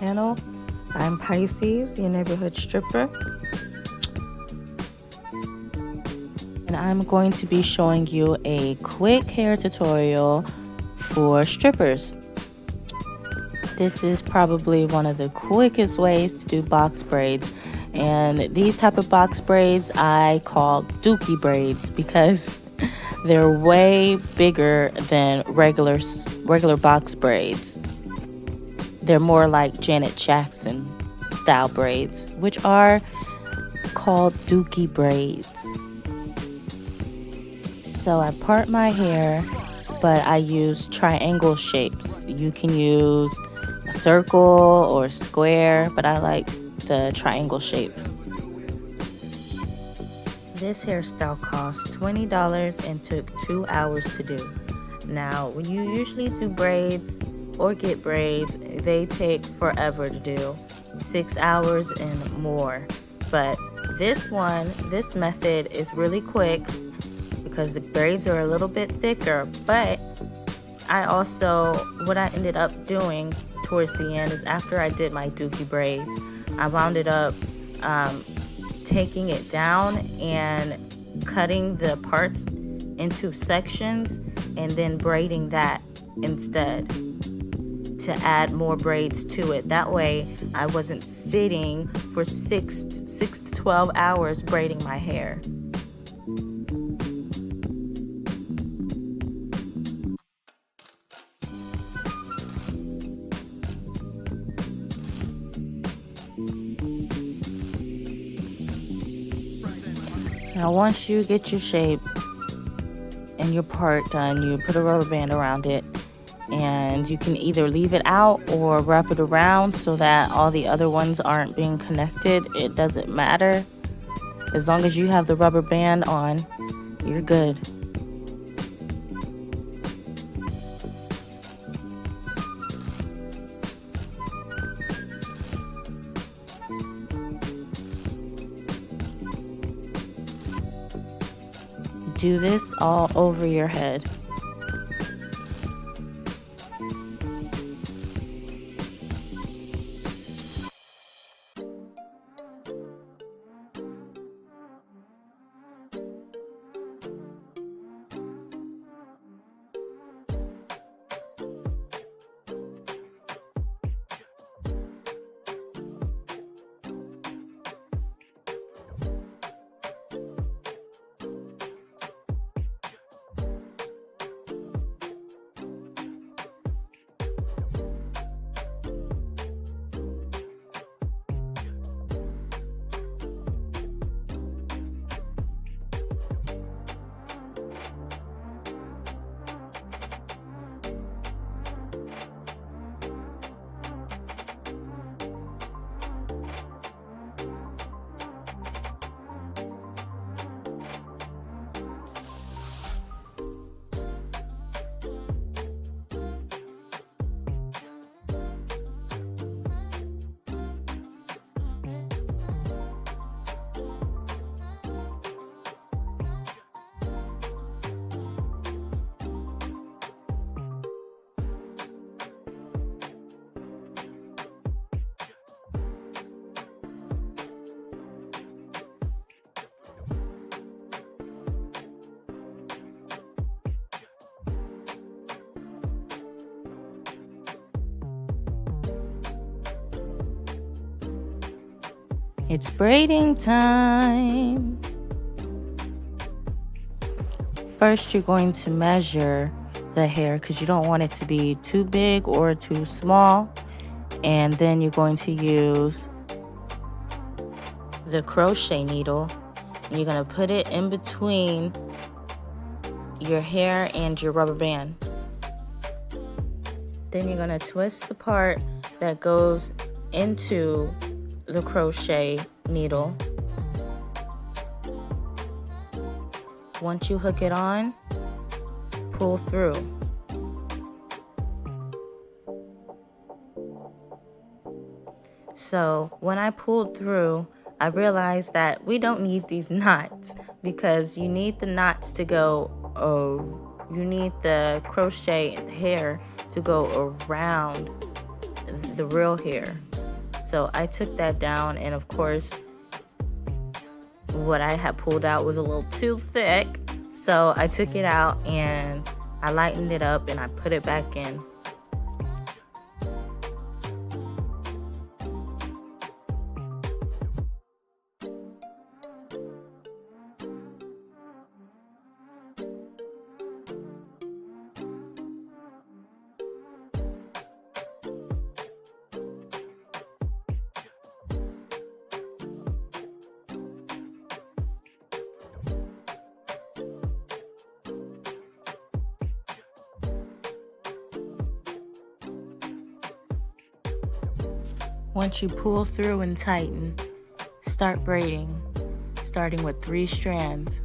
channel. I'm Pisces, your neighborhood stripper. And I'm going to be showing you a quick hair tutorial for strippers. This is probably one of the quickest ways to do box braids. And these type of box braids I call dookie braids because they're way bigger than regular box braids. They're more like Janet Jackson style braids, which are called dookie braids. So I part my hair, but I use triangle shapes. You can use a circle or square, but I like the triangle shape. This hairstyle cost $20 and took 2 hours to do. Now, when you usually do braids or get braids, they take forever to do, 6 hours and more. But this method is really quick because the braids are a little bit thicker. But what I ended up doing towards the end is after I did my dookie braids, I wound it up taking it down and cutting the parts into sections and then braiding that instead to add more braids to it. That way I wasn't sitting for 6 to 12 hours braiding my hair. Now once you get your shape and your part done, you put a rubber band around it, and you can either leave it out or wrap it around so that all the other ones aren't being connected. It doesn't matter. As long as you have the rubber band on, you're good. Do this all over your head. It's braiding time. First, you're going to measure the hair because you don't want it to be too big or too small. And then you're going to use the crochet needle. And you're going to put it in between your hair and your rubber band. Then you're going to twist the part that goes into the crochet needle. Once you hook it on, pull through. So when I pulled through, I realized that we don't need these knots because you need the knots to go, you need the crochet hair to go around the real hair. So I took that down, and of course what I had pulled out was a little too thick. So I took it out and I lightened it up and I put it back in. Once you pull through and tighten, start braiding, starting with 3 strands.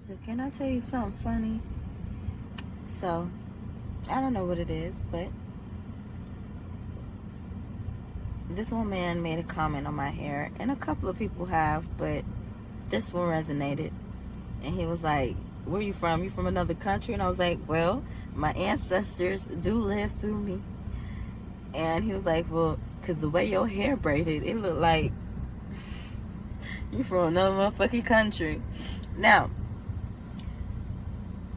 So can I tell you something funny? So, I don't know what it is, but this one man made a comment on my hair, and a couple of people have, but this one resonated. And he was like, where you from? You from another country? And I was like, well, my ancestors do live through me. And he was like, well, because the way your hair braided, it looked like you from another motherfucking country. Now,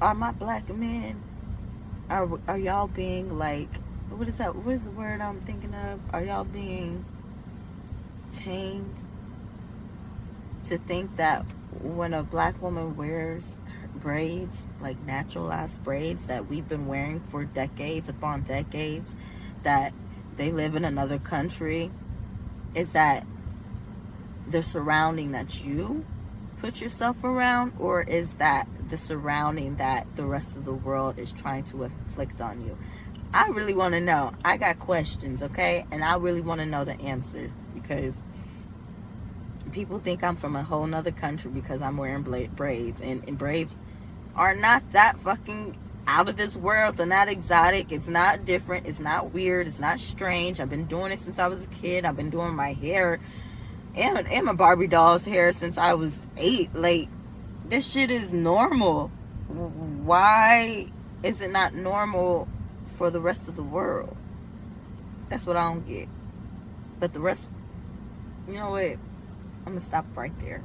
are my black men, are y'all being like, what is that? What is the word I'm thinking of? Are y'all being tamed to think that when a black woman wears braids, like naturalized braids that we've been wearing for decades upon decades, that they live in another country? Is that the surrounding that you put yourself around, or is that the surrounding that the rest of the world is trying to inflict on you? I really want to know. I got questions, okay? And I really want to know the answers, because people think I'm from a whole nother country because I'm wearing braids, and braids are not that fucking out of this world. They're not exotic. It's not different. It's not weird. It's not strange. I've been doing it since I was a kid. I've been doing my hair and my Barbie doll's hair since I was 8. Like, this shit is normal. Why is it not normal for the rest of the world? That's what I don't get. But the rest, you know what? I'm gonna stop right there.